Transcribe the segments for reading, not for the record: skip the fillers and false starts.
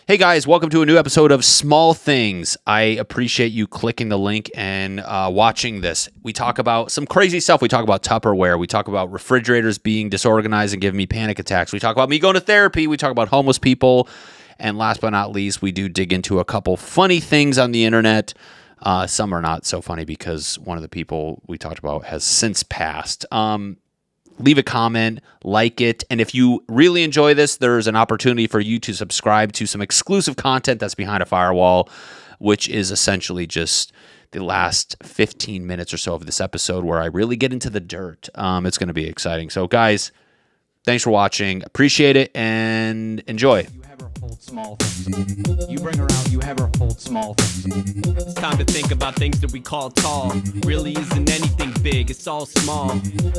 Hey guys, welcome to a new episode of Small Things. I appreciate you clicking the link and watching this. We talk about some crazy stuff. We talk about Tupperware. We talk about refrigerators being disorganized and giving me panic attacks. We talk about me going to therapy. We talk about homeless people. And last but not least, we do dig into a couple funny things on the internet. Some are not so funny because one of the people we talked about has since passed. Leave a comment, like it, and if you really enjoy this, there's an opportunity for you to subscribe to some exclusive content that's behind a firewall, which is essentially just the last 15 minutes or so of this episode where I really get into the dirt. It's going to be exciting. So, guys, thanks for watching. Appreciate it, and enjoy. You have her hold small things. You bring her out, you have her hold small things. It's time to think about things that we call tall. Really isn't anything big, it's all small.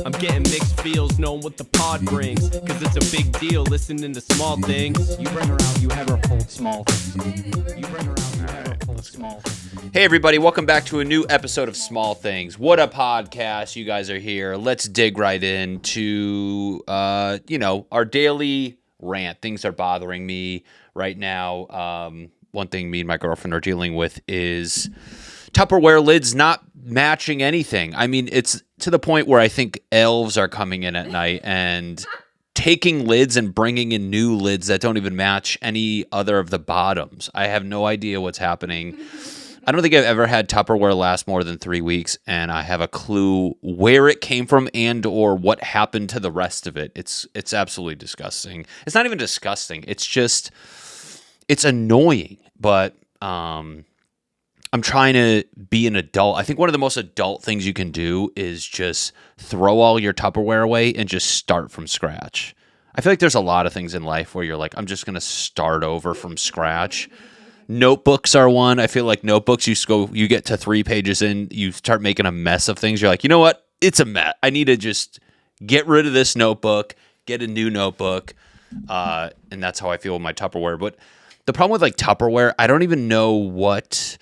I'm getting mixed feels knowing what the pod brings. Cause it's a big deal listening to small things. You bring her out, you have her hold small things. You bring her out, you have her hold small things. Hey, everybody. Welcome back to a new episode of Small Things. What a podcast. You guys are here. Let's dig right into, our daily rant. Things are bothering me right now. One thing me and my girlfriend are dealing with is Tupperware lids not matching anything. I mean, it's to the point where I think elves are coming in at night and taking lids and bringing in new lids that don't even match any other of the bottoms. I have no idea what's happening. I don't think I've ever had Tupperware last more than 3 weeks, and I have a clue where it came from and or what happened to the rest of it. It's absolutely disgusting. It's not even disgusting. It's annoying, but I'm trying to be an adult. I think one of the most adult things you can do is just throw all your Tupperware away and just start from scratch. I feel like there's a lot of things in life where you're like, I'm just going to start over from scratch. Notebooks are one. I feel like notebooks, you get to 3 pages in, you start making a mess of things. You're like, you know what? It's a mess. I need to just get rid of this notebook, get a new notebook. And that's how I feel with my Tupperware. But the problem with like Tupperware, I don't even know what,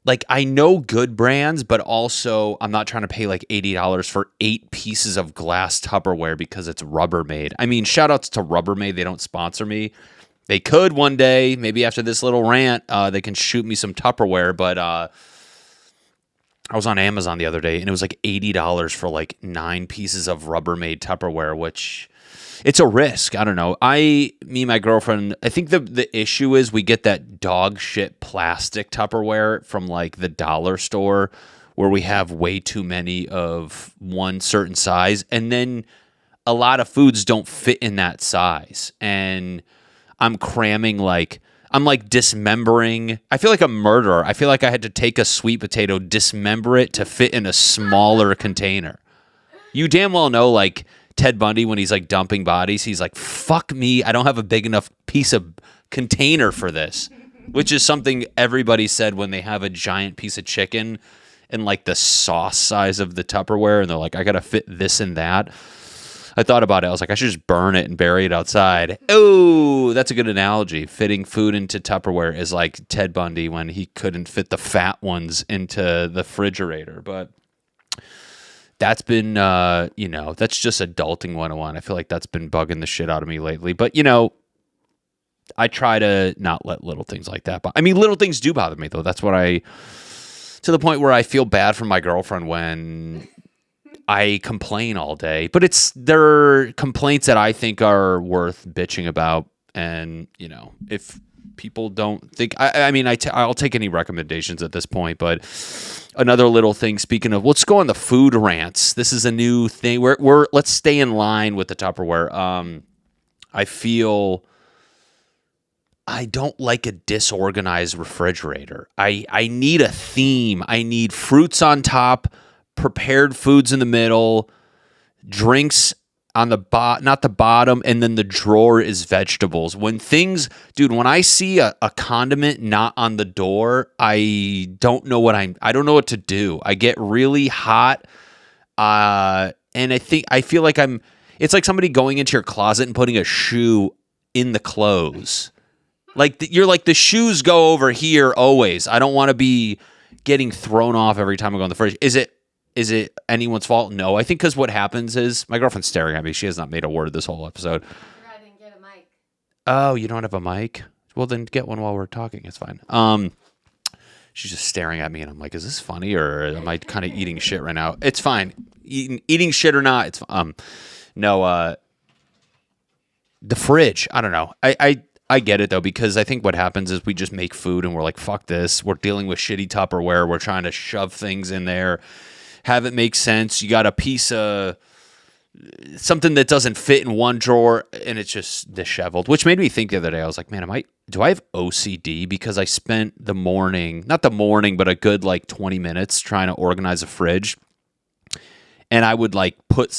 like I know good brands, but also I'm not trying to pay like $80 for 8 pieces of glass Tupperware because it's Rubbermaid. I mean, shout outs to Rubbermaid. They don't sponsor me. They could one day, maybe after this little rant, they can shoot me some Tupperware. But I was on Amazon the other day, and it was like $80 for like 9 pieces of Rubbermaid Tupperware, which it's a risk. I don't know. Me and my girlfriend, I think the issue is we get that dog shit plastic Tupperware from like the dollar store where we have way too many of one certain size, and then a lot of foods don't fit in that size. And I'm cramming I'm dismembering. I feel like a murderer. I feel like I had to take a sweet potato, dismember it to fit in a smaller container. You damn well know, like Ted Bundy, when he's like dumping bodies, he's like, fuck me, I don't have a big enough piece of container for this, which is something everybody said when they have a giant piece of chicken and like the sauce size of the Tupperware, and they're like, I gotta fit this and that. I thought about it. I was like, I should just burn it and bury it outside. Oh, that's a good analogy. Fitting food into Tupperware is like Ted Bundy when he couldn't fit the fat ones into the refrigerator. But that's been, that's just adulting 101. I feel like that's been bugging the shit out of me lately. But, I try to not let little things like that. But I mean, little things do bother me, though. That's what to the point where I feel bad for my girlfriend when I complain all day, but they're complaints that I think are worth bitching about. And, if people don't think, I'll take any recommendations at this point, but another little thing, speaking of, let's go on the food rants. This is a new thing. Let's stay in line with the Tupperware. I feel I don't like a disorganized refrigerator. I need a theme. I need fruits on top, prepared foods in the middle, drinks on the not the bottom, and then the drawer is vegetables. When I see a condiment not on the door, I don't know what to do. I get really hot, and I feel like it's like somebody going into your closet and putting a shoe in the clothes. You're like, the shoes go over here always. I don't want to be getting thrown off every time I go in the fridge. Is it anyone's fault? No. I think because what happens is, my girlfriend's staring at me. She has not made a word this whole episode. I didn't get a mic. Oh, you don't have a mic? Well, then get one while we're talking. It's fine. She's just staring at me, and I'm like, is this funny, or am I kind of eating shit right now? It's fine. Eating shit or not, it's no. The fridge. I don't know. I get it though, because I think what happens is we just make food and we're like, fuck this. We're dealing with shitty Tupperware. We're trying to shove things in there, have it make sense. You got a piece of something that doesn't fit in one drawer and it's just disheveled, which made me think the other day, I was like, man, do I have OCD? Because I spent not the morning, but a good like 20 minutes trying to organize a fridge. And I would like put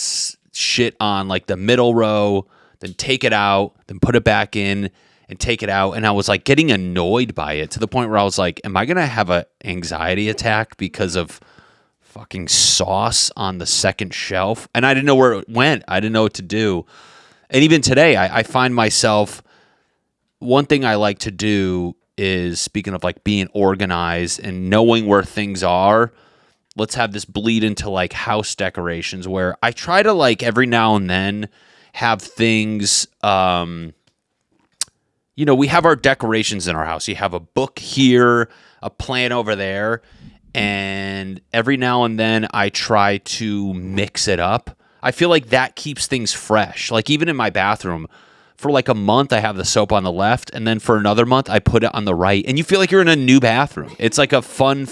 shit on like the middle row, then take it out, then put it back in and take it out. And I was like getting annoyed by it to the point where I was like, am I going to have an anxiety attack because of fucking sauce on the second shelf? And I didn't know where it went. I didn't know what to do. And even today, I find myself, one thing I like to do is, speaking of like being organized and knowing where things are, let's have this bleed into like house decorations, where I try to like every now and then have things, we have our decorations in our house. You have a book here, a plant over there, and every now and then I try to mix it up. I feel like that keeps things fresh. Like even in my bathroom, for like a month I have the soap on the left, and then for another month I put it on the right, and you feel like you're in a new bathroom. It's like a fun,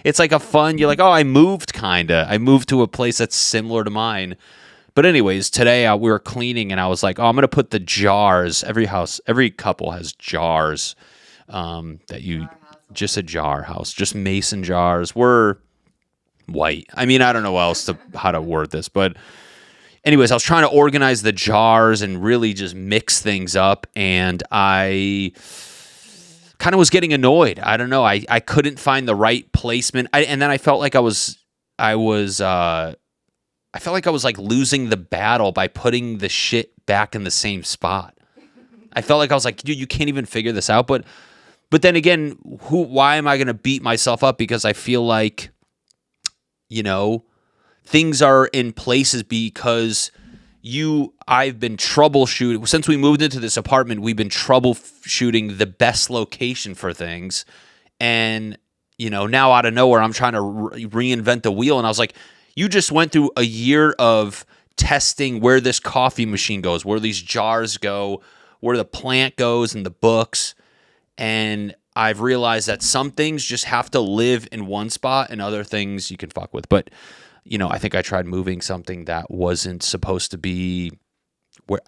you're like, oh, I moved to a place that's similar to mine. But anyways, today we were cleaning, and I was like, oh, I'm going to put the jars. Every couple has jars just a jar house, just mason jars. We're white. I mean, I don't know how to word this, but anyways, I was trying to organize the jars and really just mix things up, and I kind of was getting annoyed. I don't know. I couldn't find the right placement. And then I felt like I felt like I was like losing the battle by putting the shit back in the same spot. I felt like I was like, dude, you can't even figure this out. But then again, why am I going to beat myself up? Because I feel like, things are in places because I've been troubleshooting. Since we moved into this apartment, we've been troubleshooting the best location for things. And, now out of nowhere, I'm trying to reinvent the wheel. And I was like, you just went through a year of testing where this coffee machine goes, where these jars go, where the plant goes, and the books. And I've realized that some things just have to live in one spot and other things you can fuck with. But, I think I tried moving something that wasn't supposed to be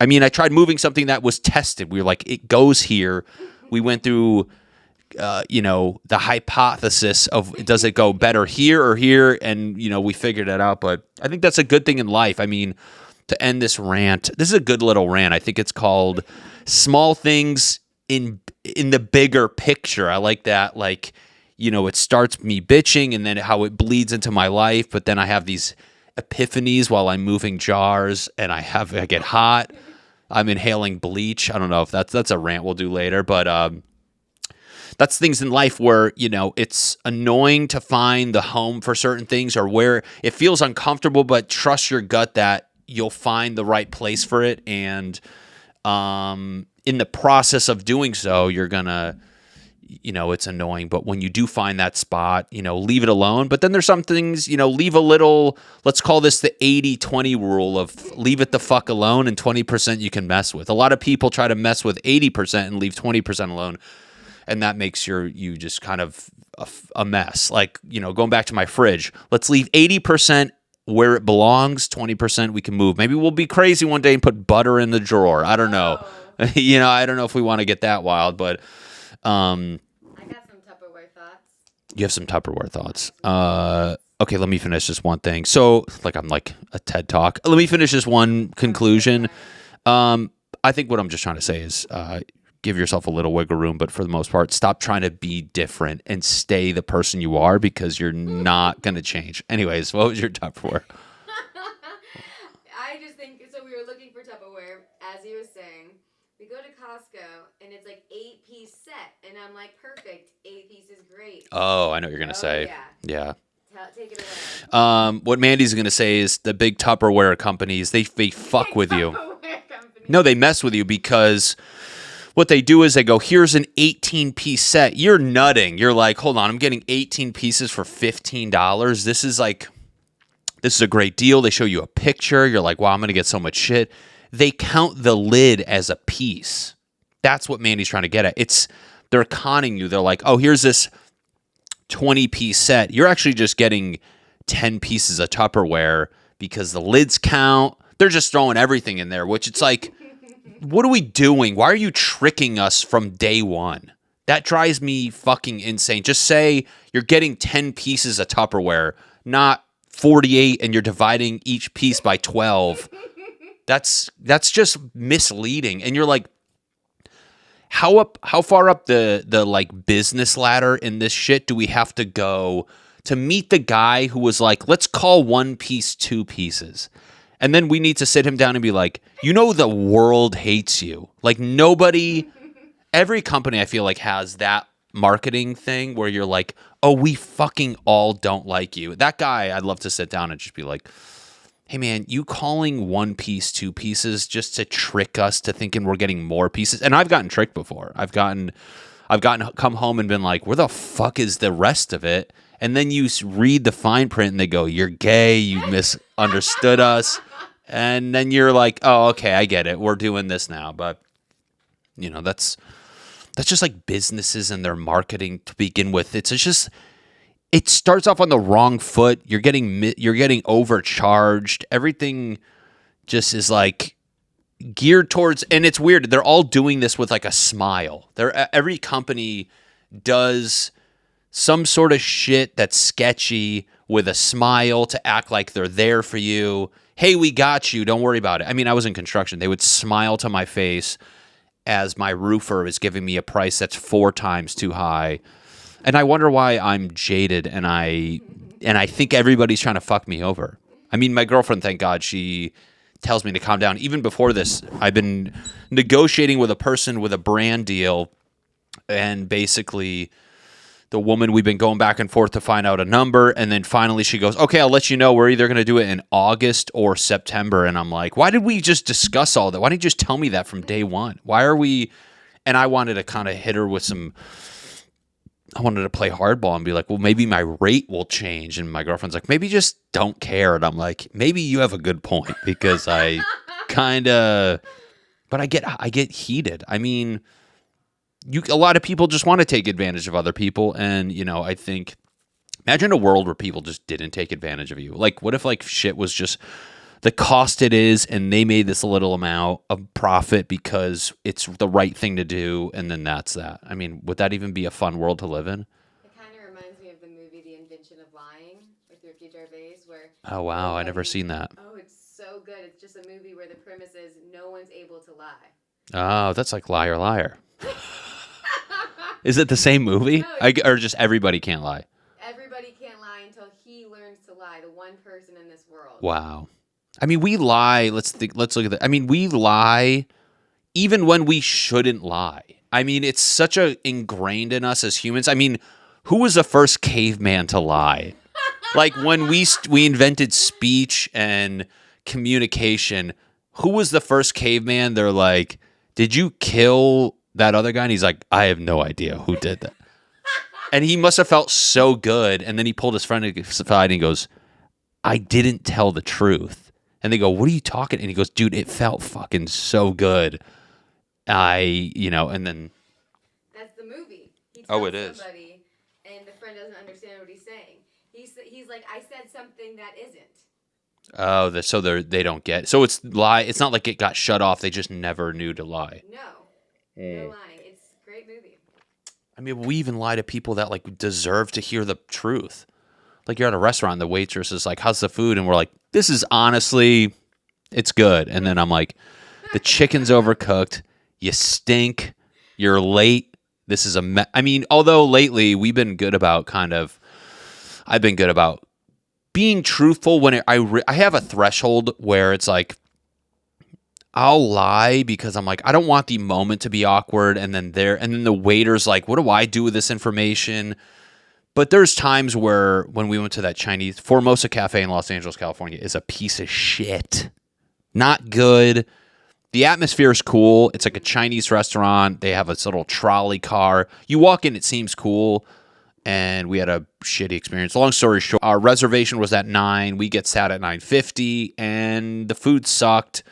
I tried moving something that was tested. We were like, it goes here. We went through the hypothesis of, does it go better here or here? And, we figured it out. But I think that's a good thing in life. I mean, to end this rant, this is a good little rant. I think it's called Small Things in the Bigger Picture. I like that. Like, it starts me bitching and then how it bleeds into my life. But then I have these epiphanies while I'm moving jars, and I get hot. I'm inhaling bleach. I don't know if that's a rant we'll do later, but, that's things in life where, it's annoying to find the home for certain things, or where it feels uncomfortable, but trust your gut that you'll find the right place for it. And in the process of doing so, you're going to, it's annoying. But when you do find that spot, leave it alone. But then there's some things, leave a little, let's call this the 80-20 rule of leave it the fuck alone, and 20% you can mess with. A lot of people try to mess with 80% and leave 20% alone. And that makes you just kind of a mess. Like, going back to my fridge, let's leave 80% where it belongs, 20% we can move. Maybe we'll be crazy one day and put butter in the drawer. I don't know. I don't know if we want to get that wild, but I got some Tupperware thoughts. You have some Tupperware thoughts. Okay, let me finish this one thing. So, I'm like a TED Talk. Let me finish this one conclusion. I think what I'm just trying to say is give yourself a little wiggle room, but for the most part, stop trying to be different and stay the person you are, because you're not going to change. Anyways, what was your Tupperware? I just think, so we were looking for Tupperware, as he was saying. We go to Costco, and it's like 8-piece set, and I'm like, perfect, 8-piece is great. Oh, I know what you're going to say. Yeah. Take it away. What Mandy's going to say is the big Tupperware companies, they fuck with you. No, they mess with you because what they do is they go, here's an 18-piece set. You're nutting. You're like, hold on, I'm getting 18 pieces for $15. This is a great deal. They show you a picture. You're like, wow, I'm going to get so much shit. They count the lid as a piece. That's what Mandy's trying to get at. They're conning you. They're like, oh, here's this 20-piece set. You're actually just getting 10 pieces of Tupperware because the lids count. They're just throwing everything in there, which it's like, what are we doing? Why are you tricking us from day one? That drives me fucking insane. Just say you're getting 10 pieces of Tupperware, not 48, and you're dividing each piece by 12. That's just misleading. And you're like, how far up the like business ladder in this shit do we have to go to meet the guy who was like, let's call one piece 2 pieces? And then we need to sit him down and be like, the world hates you. Like every company I feel like has that marketing thing where you're like, oh, we fucking all don't like you. That guy, I'd love to sit down and just be like, hey man, you calling one piece 2 pieces just to trick us to thinking we're getting more pieces? And I've gotten tricked before. I've gotten come home and been like, where the fuck is the rest of it? And then you read the fine print and they go, you're gay, you misunderstood us. And then you're like, oh, okay, I get it. We're doing this now. But, that's just like businesses and their marketing to begin with. It starts off on the wrong foot. You're getting overcharged. Everything just is like geared towards, and it's weird. They're all doing this with like a smile. Every company does some sort of shit that's sketchy with a smile to act like they're there for you. Hey, we got you. Don't worry about it. I mean, I was in construction. They would smile to my face as my roofer is giving me a price that's 4 times too high. And I wonder why I'm jaded and I think everybody's trying to fuck me over. I mean, my girlfriend, thank God, she tells me to calm down. Even before this, I've been negotiating with a person with a brand deal, and basically the woman, we've been going back and forth to find out a number, and then finally she goes, okay, I'll let you know. We're either going to do it in August or September. And I'm like, why did we just discuss all that? Why didn't you just tell me that from day one? Why are we... And I wanted to kind of hit her with some... I wanted to play hardball and be like, well, maybe my rate will change. And my girlfriend's like, maybe just don't care. And I'm like, maybe you have a good point, because I kind of... But I get heated. I mean... A lot of people just want to take advantage of other people, and I think, imagine a world where people just didn't take advantage of you. Like, what if like shit was just the cost it is, and they made this little amount of profit because it's the right thing to do, and then that's that. I mean, would that even be a fun world to live in? It kind of reminds me of the movie The Invention of Lying with Ricky Gervais, where... Oh wow, I never seen that. Oh, it's so good. It's just a movie where the premise is no one's able to lie. Oh, that's like Liar Liar. Is it the same movie? No, Or just everybody can't lie? Everybody can't lie until he learns to lie. The one person in this world. Wow. I mean, we lie. Let's look at that. I mean, we lie even when we shouldn't lie. I mean, it's such ingrained in us as humans. I mean, who was the first caveman to lie? Like when we invented speech and communication, who was the first caveman? They're like, did you kill that other guy? And he's like, I have no idea who did that. And he must have felt so good. And then he pulled his friend aside and he goes, I didn't tell the truth. And they go, what are you talking? And he goes, dude, it felt fucking so good. And then. That's the movie. He Oh, it is. Somebody, and the friend doesn't understand what he's saying. He's like, I said something that isn't. Oh, so they don't get. So it's lie. It's not like it got shut off. They just never knew to lie. No. No lying. It's a great movie. I mean, we even lie to people that like deserve to hear the truth. Like you're at a restaurant, the waitress is like, how's the food? And we're like, this is honestly, it's good. And then I'm like, the chicken's overcooked. You stink. You're late. This is I mean, although lately we've been good about I've been good about being truthful when I have a threshold where it's like, I'll lie because I'm like, I don't want the moment to be awkward. And then the waiter's like, what do I do with this information? But there's times where when we went to that Chinese, Formosa Cafe in Los Angeles, California is a piece of shit. Not good. The atmosphere is cool. It's like a Chinese restaurant. They have this little trolley car. You walk in, it seems cool, and we had a shitty experience. Long story short, our reservation was at 9. We get sat at 9:50, and the food sucked.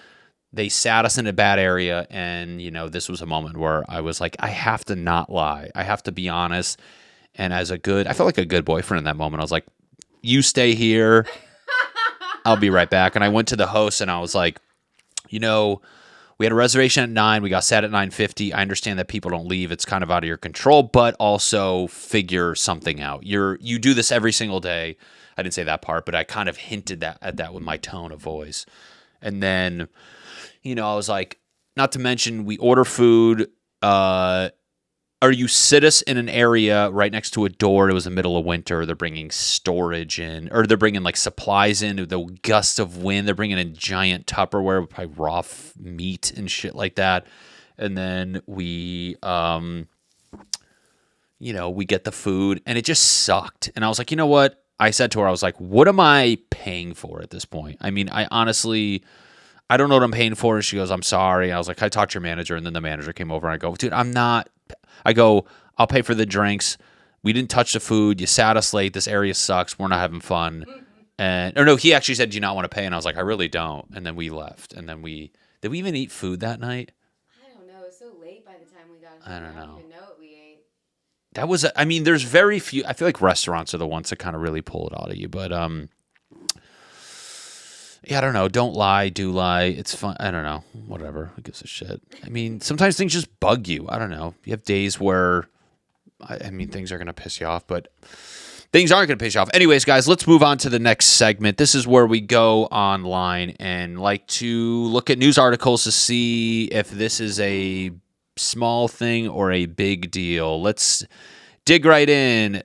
They sat us in a bad area, and, this was a moment where I was like, I have to not lie. I have to be honest. And I felt like a good boyfriend in that moment. I was like, you stay here. I'll be right back. And I went to the host, and I was like, we had a reservation at 9. We got sat at 9:50. I understand that people don't leave. It's kind of out of your control, but also figure something out. You do this every single day. I didn't say that part, but I kind of hinted at that with my tone of voice. And then, I was like, not to mention we order food, or you sit us in an area right next to a door. It was the middle of winter. They're bringing storage in, or they're bringing like supplies in. The gust of wind. They're bringing in giant Tupperware with probably raw meat and shit like that. And then we, we get the food, and it just sucked. And I was like, you know what? I said to her, I was like, what am I paying for at this point? I mean, I honestly, I don't know what I'm paying for. And she goes, I'm sorry. And I was like, I talked to your manager. And then the manager came over, and I go, dude, I'll pay for the drinks. We didn't touch the food. You sat us late. This area sucks. We're not having fun. He actually said, do you not want to pay? And I was like, I really don't. And then we left. And then did we even eat food that night? I don't know. It was so late by the time we got home. I don't even know what we ate. That was, there's very few. I feel like restaurants are the ones that kind of really pull it out of you. But, yeah, I don't know. Don't lie. Do lie. It's fun. I don't know. Whatever. Who gives a shit? Sometimes things just bug you. I don't know. You have days where, things are going to piss you off, but things aren't going to piss you off. Anyways, guys, let's move on to the next segment. This is where we go online and like to look at news articles to see if this is a small thing or a big deal. Let's dig right in.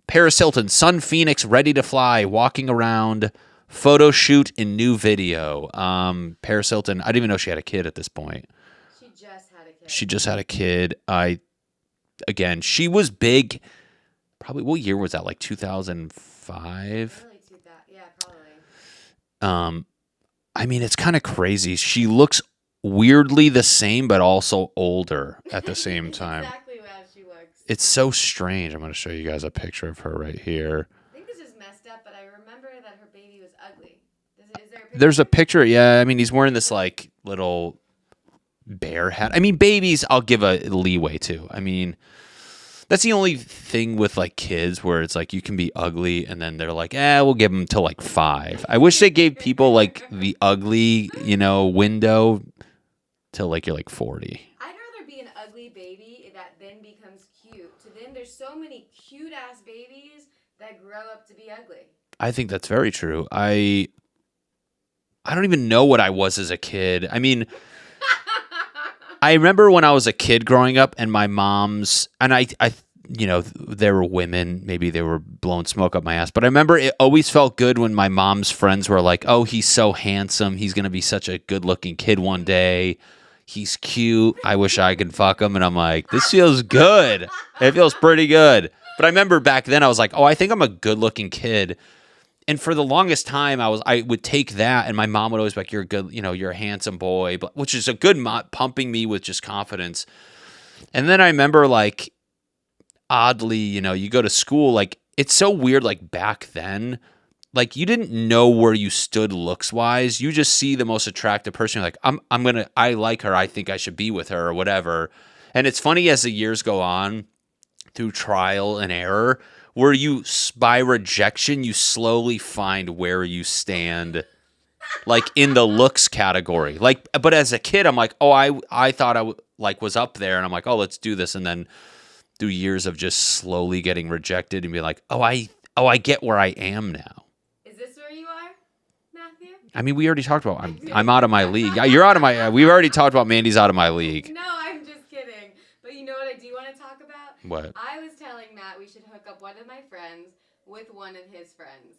Paris Hilton, Sun Phoenix ready to fly, walking around. Photo shoot in new video. Paris Hilton, I didn't even know she had a kid at this point. She just had a kid. She was big. Probably, what year was that? Like 2005? Yeah, probably. It's kind of crazy. She looks weirdly the same, but also older at the same time. Exactly how she looks. It's so strange. I'm going to show you guys a picture of her right here. But I remember that her baby was ugly. Is there a picture? There's a picture, yeah. He's wearing this like little bear hat. Babies, I'll give a leeway to. That's the only thing with like kids where it's like you can be ugly, and then they're like, we'll give them till like 5. I wish they gave people like the ugly, window till like you're like 40. I'd rather be an ugly baby that then becomes cute. So then there's so many cute ass babies that grow up to be ugly. I think that's very true. I don't even know what I was as a kid. I remember when I was a kid growing up, and my mom's, and I there were women, maybe they were blowing smoke up my ass, but I remember it always felt good when my mom's friends were like, oh, he's so handsome. He's going to be such a good looking kid one day. He's cute. I wish I could fuck him. And I'm like, this feels good. It feels pretty good. But I remember back then I was like, oh, I think I'm a good-looking kid. And for the longest time, I would take that, and my mom would always be like, you're a good, you're a handsome boy, which is a good pumping me with just confidence. And then I remember, like, oddly, you go to school, like, it's so weird, like, back then, like, you didn't know where you stood looks-wise. You just see the most attractive person. You're like, I like her. I think I should be with her or whatever. And it's funny as the years go on, through trial and error, where by rejection, you slowly find where you stand, like in the looks category. Like, but as a kid, I'm like, oh, I thought I was up there, and I'm like, oh, let's do this. And then through years of just slowly getting rejected and be like, oh, I get where I am now. Is this where you are, Matthew? We already talked about I'm out of my league. You're out of my. We've already talked about Mandy's out of my league. No, I'm just kidding. But you know what I do want to talk about? What? I was telling Matt we should hook up one of my friends with one of his friends.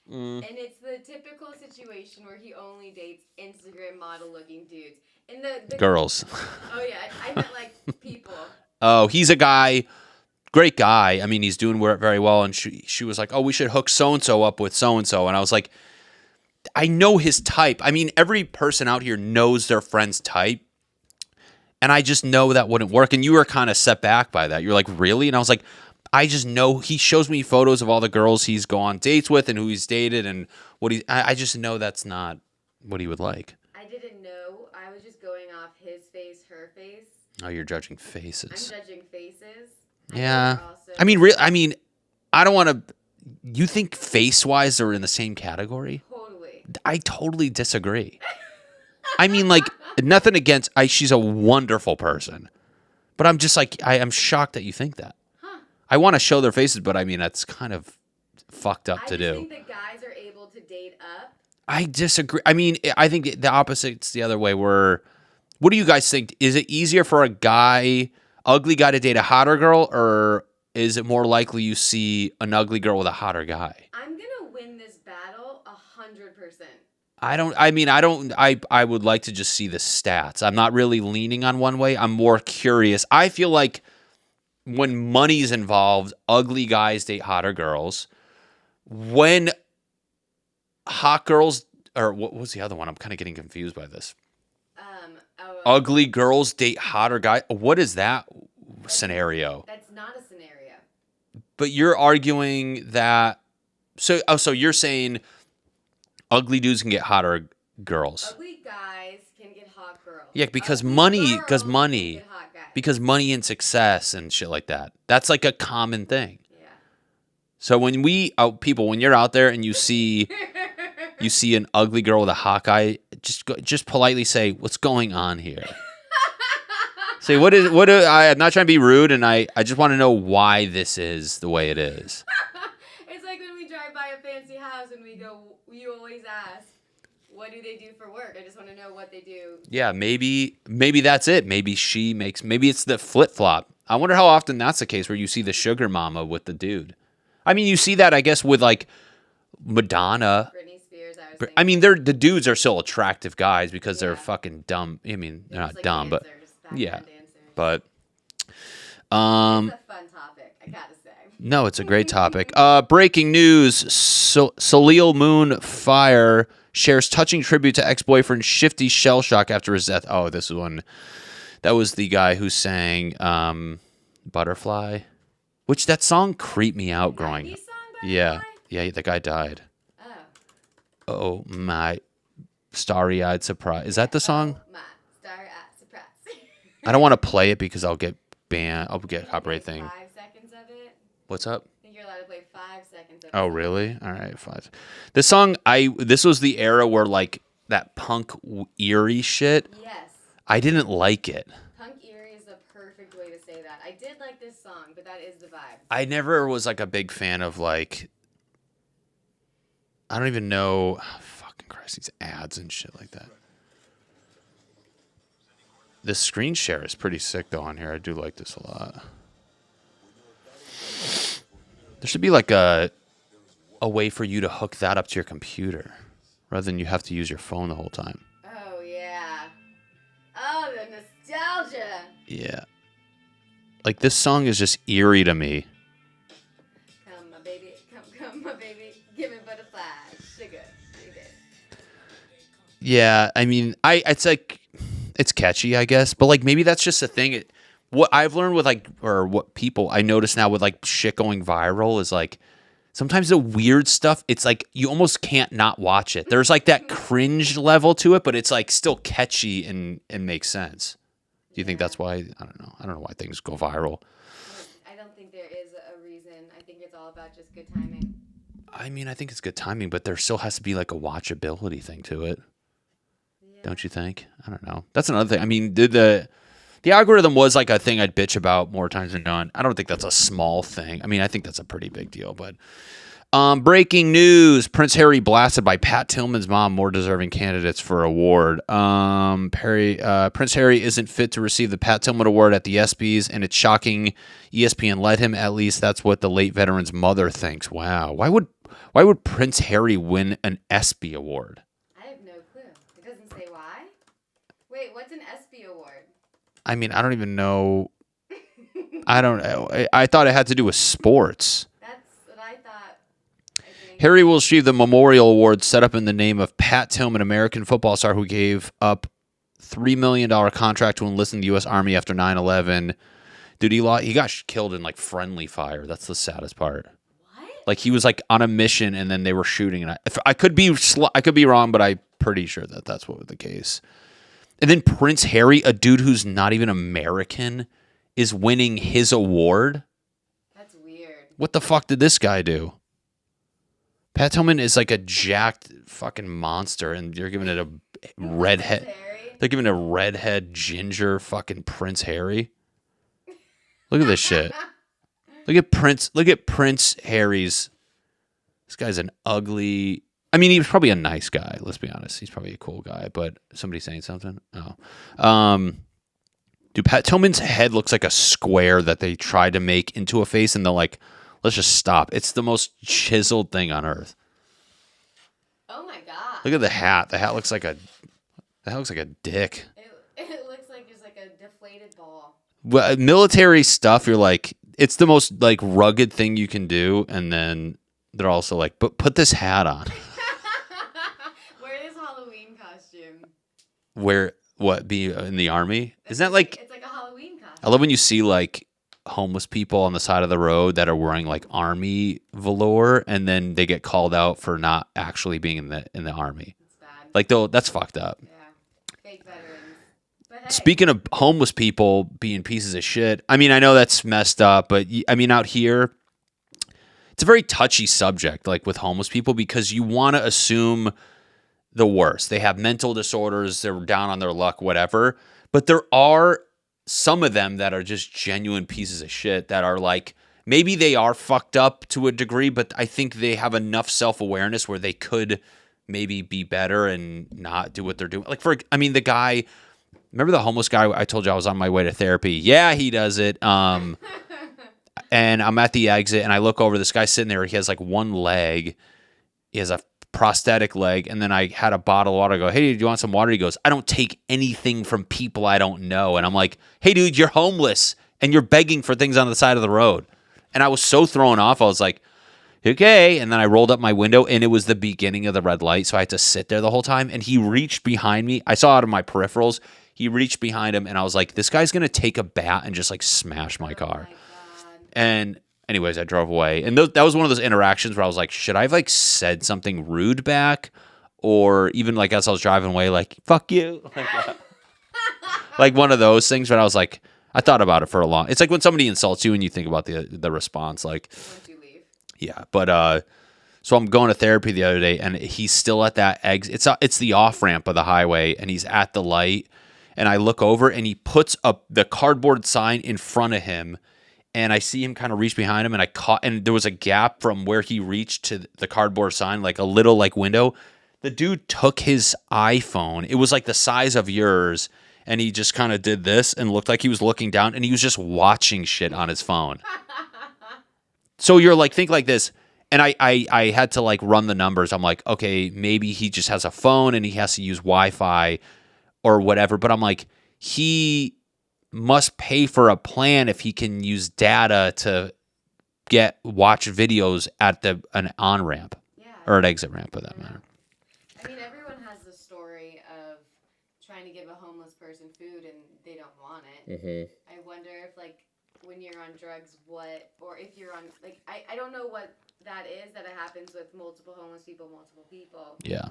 And it's the typical situation where he only dates Instagram model looking dudes. And the girls. Oh yeah, I meant like people. Oh, he's a guy, great guy. He's doing very well. And she was like, oh, we should hook so-and-so up with so-and-so. And I was like, I know his type. I mean, every person out here knows their friend's type. And I just know that wouldn't work. And you were kind of set back by that. You're like, really? And I was like, I just know. He shows me photos of all the girls he's gone on dates with and who he's dated and what I just know that's not what he would like. I didn't know. I was just going off his face, her face. Oh, you're judging faces. I'm judging faces. Yeah. Also, I mean, I don't want to. You think face-wise they're in the same category? Totally. I totally disagree. I mean, like, nothing against. She's a wonderful person, but I'm just like, I'm shocked that you think that. Huh. I want to show their faces, but I mean, that's kind of fucked up to do. I think that guys are able to date up. I disagree. I mean, I think the opposite's the other way. What do you guys think? Is it easier for a ugly guy to date a hotter girl, or is it more likely you see an ugly girl with a hotter guy? I'm gonna win this battle 100%. I would like to just see the stats. I'm not really leaning on one way. I'm more curious. I feel like when money's involved, ugly guys date hotter girls. When hot girls, or what was the other one? I'm kind of getting confused by this. Ugly girls date hotter guys. What is that scenario? That's not a scenario. But you're arguing that. So you're saying ugly dudes can get hotter girls. Ugly guys can get hot girls. Yeah, because ugly money, girls can get hot guys. because money and success and shit like that. That's like a common thing. Yeah. So when when you're out there and you see an ugly girl with a hot guy, just politely say, "What's going on here?" Say, I'm not trying to be rude, and I just want to know why this is the way it is. It's like when we drive by a fancy house and you always ask, what do they do for work? I just want to know what they do. Yeah, maybe that's it. Maybe it's the flip-flop. I wonder how often that's the case where you see the sugar mama with the dude. I mean, you see that, I guess, with like Madonna. Britney Spears, I mean, the dudes are still attractive guys because they're fucking dumb. I mean, they're not like dumb, dancers, but yeah. dancers. But It's a fun topic, I gotta say. no, it's a great topic. Breaking news: Salil Moon Fire shares touching tribute to ex-boyfriend Shifty Shellshock after his death. Oh, this one. That was the guy who sang "Butterfly," which that song creeped me out growing up. Yeah, the guy died. Oh my starry-eyed surprise. Is that the song? My starry-eyed surprise. I don't want to play it because I'll get banned. I'll get copyright thing. 5 seconds of it. What's up? I think you're allowed to play 5 seconds of it. Oh, really? All right, 5. This song, this was the era where like that punk eerie shit. Yes. I didn't like it. Punk eerie is the perfect way to say that. I did like this song, but that is the vibe. I never was like a big fan of like, I don't even know, fucking Christ, these ads and shit like that. The screen share is pretty sick though on here. I do like this a lot. There should be like a way for you to hook that up to your computer rather than you have to use your phone the whole time. Oh, yeah. Oh, the nostalgia. Yeah. Like this song is just eerie to me. Come, my baby. Come, my baby. Give me butterflies. Sugar. Yeah, I mean, it's like, it's catchy, I guess, but like maybe that's just a thing. What I've learned with like, or what people I notice now with like shit going viral is like, sometimes the weird stuff, it's like you almost can't not watch it. There's like that cringe level to it, but it's like still catchy and makes sense. Do you think that's why? I don't know. I don't know why things go viral. I don't think there is a reason. I think it's all about just good timing. I mean, I think it's good timing, but there still has to be like a watchability thing to it. Yeah. Don't you think? I don't know. That's another thing. I mean, the algorithm was like a thing I'd bitch about more times than none. I don't think that's a small thing. I mean, I think that's a pretty big deal, but breaking news. Prince Harry blasted by Pat Tillman's mom, more deserving candidates for award. Prince Harry isn't fit to receive the Pat Tillman Award at the ESPYs, and it's shocking ESPN let him. At least that's what the late veteran's mother thinks. Wow. Why would Prince Harry win an ESPY award? I have no clue. It doesn't say why. Wait, what's an ESPY award? I mean, I don't even know. I don't know. I thought it had to do with sports. That's what I thought. I think. Harry will receive the Memorial Award set up in the name of Pat Tillman, American football star who gave up $3 million contract to enlist in the U.S. Army after 9/11. Dude, he got killed in like friendly fire. That's the saddest part. What? Like he was like on a mission and then they were shooting. And I could be wrong, but I'm pretty sure that that's what was the case. And then Prince Harry, a dude who's not even American, is winning his award. That's weird. What the fuck did this guy do? Pat Tillman is like a jacked fucking monster, and you're giving it a redhead. They're giving it a redhead ginger fucking Prince Harry. Look at this shit. Look at Prince Harry's. This guy's an ugly. I mean, he was probably a nice guy. Let's be honest. He's probably a cool guy. But somebody saying something? Oh. Dude, Pat Tillman's head looks like a square that they tried to make into a face, and they're like, let's just stop. It's the most chiseled thing on earth. Oh my god. Look at the hat. The hat looks like a dick. It looks like just like a deflated ball. Well, military stuff, you're like, it's the most like rugged thing you can do, and then they're also like, but put this hat on. Wear this Halloween costume. Be in the army? Isn't that like? It's like a Halloween costume. I love when you see like homeless people on the side of the road that are wearing like army velour, and then they get called out for not actually being in the army. It's bad. Like though, that's fucked up. Yeah, fake veterans. But hey. Speaking of homeless people being pieces of shit, I mean, I know that's messed up, but I mean, out here, it's a very touchy subject, like with homeless people, because you want to assume the worst. They have mental disorders, they're down on their luck, whatever. But there are some of them that are just genuine pieces of shit that are like, maybe they are fucked up to a degree, but I think they have enough self-awareness where they could maybe be better and not do what they're doing. Like, the guy, remember the homeless guy I told you I was on my way to therapy? Yeah, he does it. And I'm at the exit, and I look over, this guy's sitting there, he has like one leg, he has a prosthetic leg, and then I had a bottle of water. I go, hey, do you want some water? He goes, I don't take anything from people I don't know. And I'm like, hey, dude, you're homeless, and you're begging for things on the side of the road. And I was so thrown off. I was like, okay. And then I rolled up my window, and it was the beginning of the red light, so I had to sit there the whole time. And he reached behind me. I saw out of my peripherals. He reached behind him, and I was like, this guy's going to take a bat and just like smash my car. And anyways, I drove away. And that was one of those interactions where I was like, should I have like said something rude back? Or even like as I was driving away, like, fuck you. Like one of those things. But I was like, I thought about it for a long. It's like when somebody insults you and you think about the response. Like, Once you leave. Yeah. But so I'm going to therapy the other day, and he's still at that exit. It's the off ramp of the highway, and he's at the light. And I look over, and he puts up the cardboard sign in front of him. And I see him kind of reach behind him, and there was a gap from where he reached to the cardboard sign, like a little like window. The dude took his iPhone. It was like the size of yours, and he just kind of did this and looked like he was looking down, and he was just watching shit on his phone. So you're like, think like this. And I had to like run the numbers. I'm like, okay, maybe he just has a phone and he has to use Wi-Fi or whatever. But I'm like, he must pay for a plan if he can use data to watch videos at an on-ramp or an exit ramp for that matter. I mean, everyone has the story of trying to give a homeless person food and they don't want it. Mm-hmm. I wonder if like when you're on drugs, or if you're on like I don't know what that is that it happens with multiple homeless people, Yeah.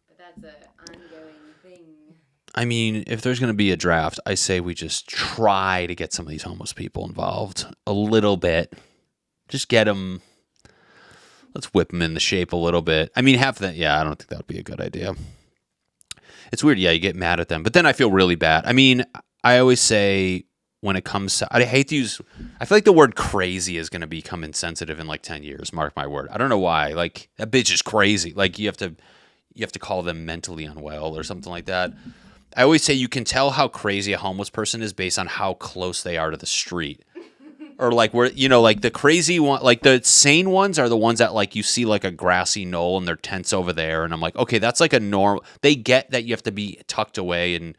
But that's an ongoing thing. I mean, if there's going to be a draft, I say we just try to get some of these homeless people involved a little bit. Just get them. Let's whip them in the shape a little bit. I mean, I don't think that would be a good idea. It's weird. Yeah, you get mad at them. But then I feel really bad. I mean, I always say when it comes to, I hate to use, I feel like the word crazy is going to become insensitive in like 10 years. Mark my word. I don't know why. Like, that bitch is crazy. Like, you have to call them mentally unwell or something like that. I always say you can tell how crazy a homeless person is based on how close they are to the street. Or like where, like the crazy one, like the sane ones are the ones that like you see like a grassy knoll and their tent's over there. And I'm like, okay, that's like a normal, they get that you have to be tucked away.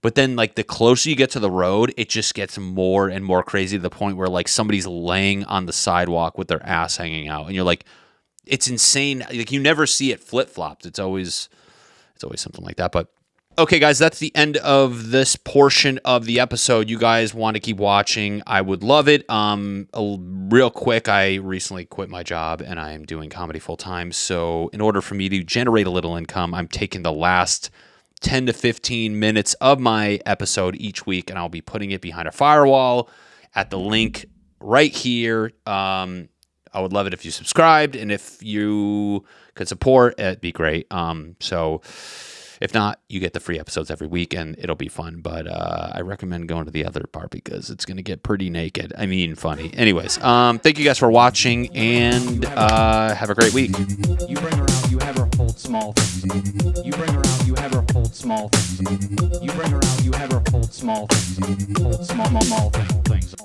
But then like the closer you get to the road, it just gets more and more crazy to the point where like somebody's laying on the sidewalk with their ass hanging out. And you're like, it's insane. Like, you never see it flip-flopped. It's always something like that. But okay, guys, that's the end of this portion of the episode. You guys want to keep watching, I would love it. Real quick, I recently quit my job and I am doing comedy full-time. So in order for me to generate a little income, I'm taking the last 10 to 15 minutes of my episode each week, and I'll be putting it behind a firewall at the link right here. I would love it if you subscribed, and if you could support, it'd be great. So if not, you get the free episodes every week, and it'll be fun. But I recommend going to the other part because it's going to get pretty naked. I mean, funny. Anyways, thank you guys for watching, and have a great week. You bring her out, you have her hold small things. You bring her out, you have her hold small things. You bring her out, you have her hold small things. Hold small things.